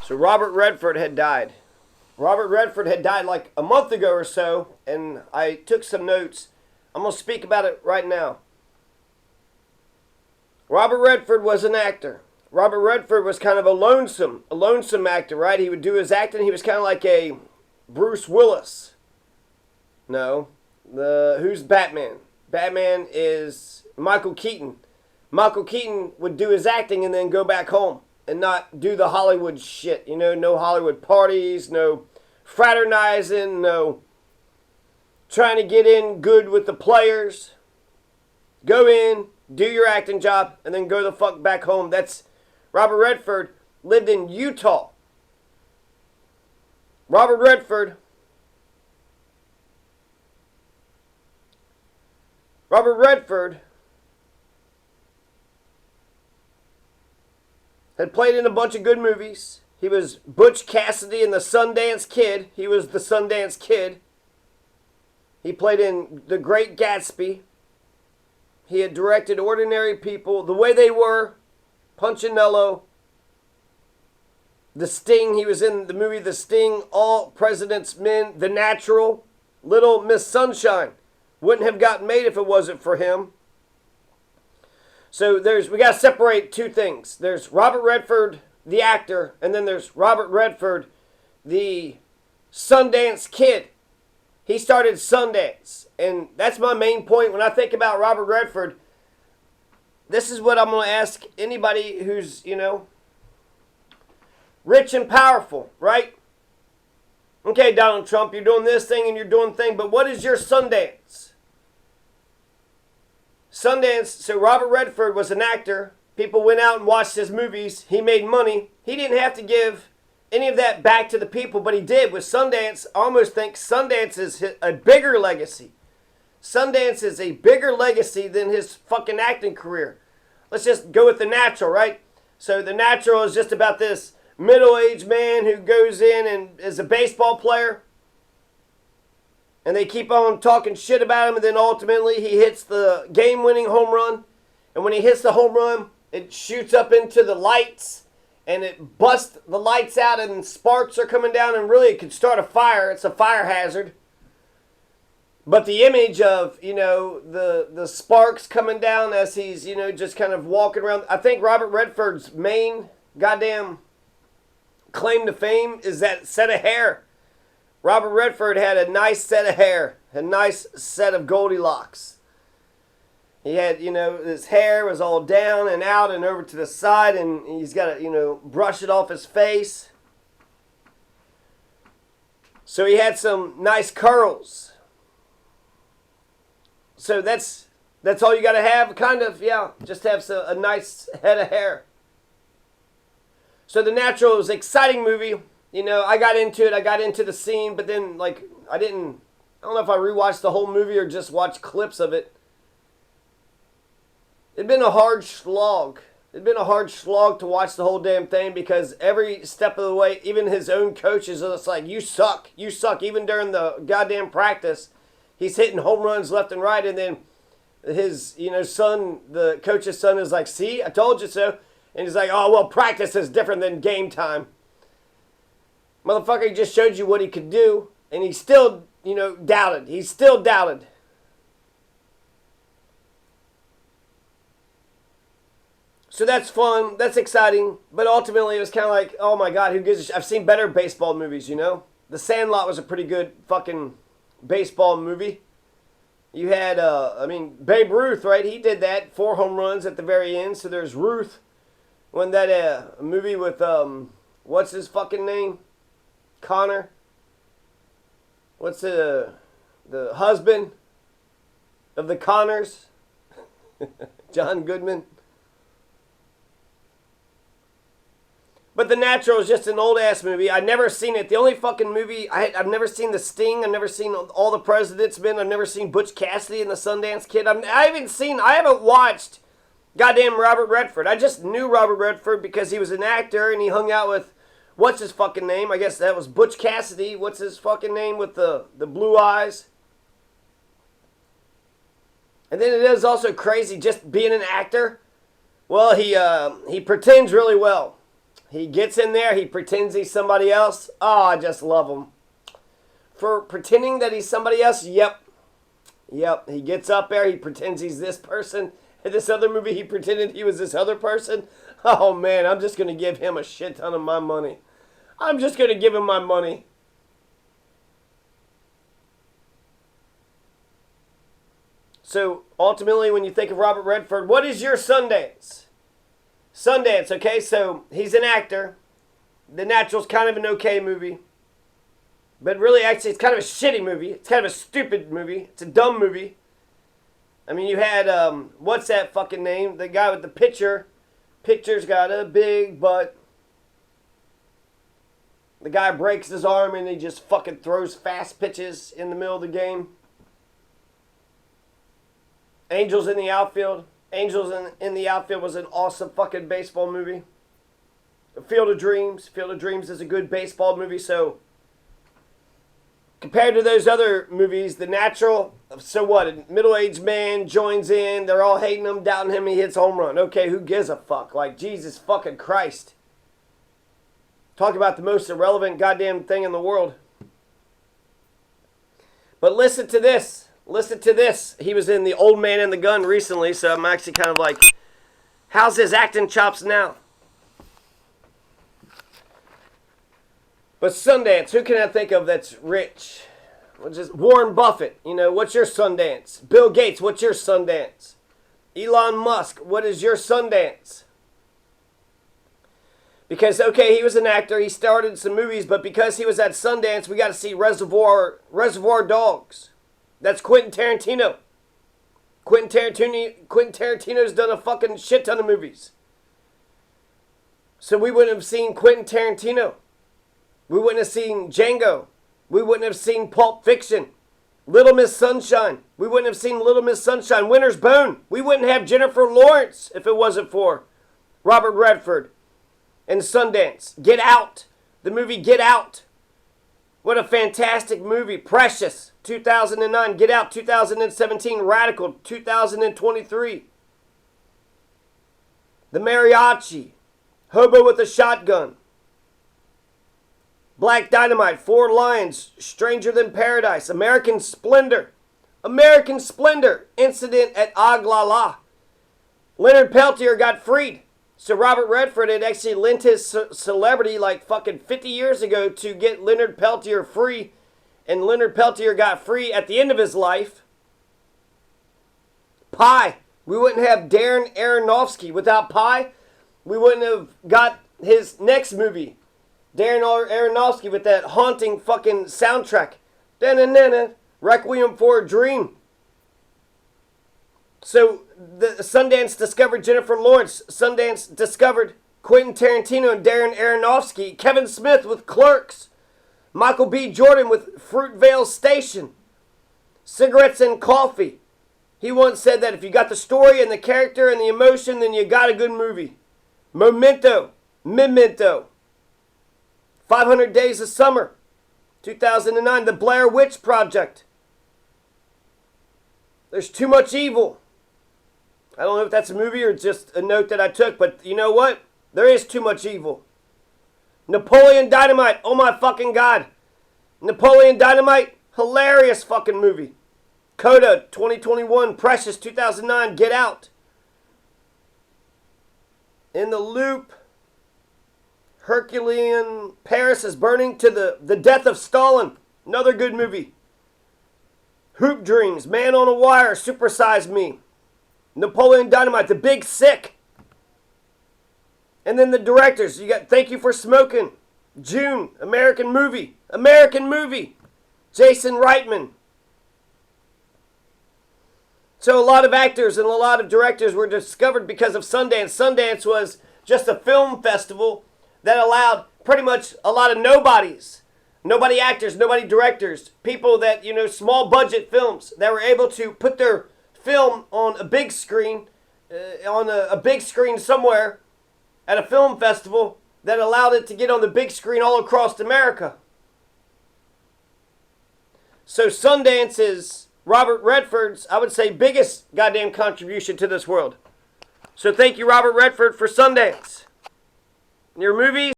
So Robert Redford had died. Robert Redford had died like a month ago or so, and I took some notes. I'm going to speak about it right now. Robert Redford was an actor. Robert Redford was kind of a lonesome actor, right? He would do his acting. He was kind of like a Bruce Willis. No. Who's Batman? Batman is Michael Keaton. Michael Keaton would do his acting and then go back home and not do the Hollywood shit. You know, no Hollywood parties, no fraternizing, no trying to get in good with the players. Go in, do your acting job, and then go the fuck back home. That's Robert Redford lived in Utah. Robert Redford had played in a bunch of good movies. He was Butch Cassidy in the Sundance Kid. He was the Sundance Kid. He played in The Great Gatsby. He had directed Ordinary People, The Way They Were, Punchinello, The Sting. He was in the movie The Sting, All President's Men, The Natural, Little Miss Sunshine. Wouldn't have gotten made if it wasn't for him. So we got to separate two things. There's Robert Redford, the actor, and then there's Robert Redford, the Sundance Kid. He started Sundance, and that's my main point. When I think about Robert Redford, this is what I'm going to ask anybody who's, rich and powerful, right? Okay, Donald Trump, you're doing this thing and you're doing thing, but what is your Sundance? Sundance, so Robert Redford was an actor. People went out and watched his movies. He made money. He didn't have to give any of that back to the people, but he did. With Sundance, I almost think Sundance is a bigger legacy. Sundance is a bigger legacy than his fucking acting career. Let's just go with The Natural, right? So The Natural is just about this middle-aged man who goes in and is a baseball player. And they keep on talking shit about him, and then ultimately he hits the game-winning home run. And when he hits the home run, it shoots up into the lights, and it busts the lights out, and sparks are coming down, and really it could start a fire. It's a fire hazard. But the image of, the sparks coming down as he's, just kind of walking around. I think Robert Redford's main goddamn claim to fame is that set of hair. Robert Redford had a nice set of hair, a nice set of Goldilocks. He had, his hair was all down and out and over to the side, and he's got to, brush it off his face. So he had some nice curls. So that's all you got to have, kind of, yeah, just have a nice head of hair. So The Natural was an exciting movie. I got into it. I got into the scene, but then, I don't know if I rewatched the whole movie or just watched clips of it. It'd been a hard slog. It'd been a hard slog to watch the whole damn thing because every step of the way, even his own coaches are just like, you suck. You suck. Even during the goddamn practice, he's hitting home runs left and right, and then his, son, the coach's son is like, see, I told you so. And he's like, oh, well, practice is different than game time. Motherfucker, he just showed you what he could do, and he still, doubted. He still doubted. So that's fun. That's exciting. But ultimately, it was kind of like, oh my God, who gives a shit? I've seen better baseball movies, The Sandlot was a pretty good fucking baseball movie. You had, Babe Ruth, right? He did that. 4 home runs at the very end. So there's Ruth. When that movie with, what's his fucking name? Connor. What's the husband of the Connors? John Goodman. But The Natural is just an old-ass movie. I've never seen it. The only fucking movie... I've never seen The Sting. I've never seen All the President's Men. I've never seen Butch Cassidy and the Sundance Kid. I haven't watched goddamn Robert Redford. I just knew Robert Redford because he was an actor and he hung out with... What's his fucking name? I guess that was Butch Cassidy. What's his fucking name with the blue eyes? And then it is also crazy just being an actor. Well, he pretends really well. He gets in there, he pretends he's somebody else. Oh, I just love him. For pretending that he's somebody else, yep. Yep, he gets up there, he pretends he's this person. In this other movie, he pretended he was this other person. Oh, man, I'm just going to give him a shit ton of my money. I'm just going to give him my money. So, ultimately, when you think of Robert Redford, what is your Sundance? Sundance, okay, so he's an actor. The Natural's kind of an okay movie. But really, actually, it's kind of a shitty movie. It's kind of a stupid movie. It's a dumb movie. I mean, you had, what's that fucking name? The guy with the pitcher. Pitcher's got a big butt. The guy breaks his arm and he just fucking throws fast pitches in the middle of the game. Angels in the Outfield. Angels in the Outfield was an awesome fucking baseball movie. Field of Dreams. Field of Dreams is a good baseball movie, so compared to those other movies, The Natural, so what? A middle-aged man joins in. They're all hating him, doubting him. He hits home run. Okay, who gives a fuck? Like, Jesus fucking Christ. Talk about the most irrelevant goddamn thing in the world. But listen to this. Listen to this. He was in The Old Man and the Gun recently, so I'm actually kind of like, how's his acting chops now? But Sundance, who can I think of that's rich? Warren Buffett, you know, what's your Sundance? Bill Gates, what's your Sundance? Elon Musk, what is your Sundance? Because, okay, he was an actor, he starred in some movies, but because he was at Sundance, we got to see Reservoir Dogs. That's Quentin Tarantino. Quentin Tarantino's done a fucking shit ton of movies. So we wouldn't have seen Quentin Tarantino. We wouldn't have seen Django. We wouldn't have seen Pulp Fiction. Little Miss Sunshine. We wouldn't have seen Little Miss Sunshine. Winter's Bone. We wouldn't have Jennifer Lawrence if it wasn't for Robert Redford and Sundance. Get Out. The movie Get Out. What a fantastic movie. Precious. 2009. Get Out. 2017. Radical. 2023. The Mariachi. Hobo with a Shotgun. Black Dynamite, Four Lions, Stranger Than Paradise, American Splendor, Incident at Aglala. Leonard Peltier got freed. So Robert Redford had actually lent his celebrity like fucking 50 years ago to get Leonard Peltier free. And Leonard Peltier got free at the end of his life. Pi. We wouldn't have Darren Aronofsky. Without Pi, we wouldn't have got his next movie. Darren Aronofsky with that haunting fucking soundtrack. Da-na-na-na. Requiem for a Dream. So, the Sundance discovered Jennifer Lawrence. Sundance discovered Quentin Tarantino and Darren Aronofsky. Kevin Smith with Clerks. Michael B. Jordan with Fruitvale Station. Cigarettes and Coffee. He once said that if you got the story and the character and the emotion, then you got a good movie. Memento. 500 Days of Summer, 2009, The Blair Witch Project. There's Too Much Evil. I don't know if that's a movie or just a note that I took, but you know what? There is too much evil. Napoleon Dynamite, oh my fucking God. Napoleon Dynamite, hilarious fucking movie. Coda, 2021, Precious, 2009, Get Out. In the Loop. Herculean Paris is Burning to the Death of Stalin. Another good movie. Hoop Dreams, Man on a Wire, Super Size Me. Napoleon Dynamite, The Big Sick. And then the directors, you got Thank You for Smoking. June, American Movie. Jason Reitman. So a lot of actors and a lot of directors were discovered because of Sundance. Sundance was just a film festival that allowed pretty much a lot of nobodies, nobody actors, nobody directors, people that, you know, small budget films that were able to put their film on a big screen, somewhere at a film festival that allowed it to get on the big screen all across America. So Sundance is Robert Redford's, I would say, biggest goddamn contribution to this world. So thank you, Robert Redford, for Sundance. your movies.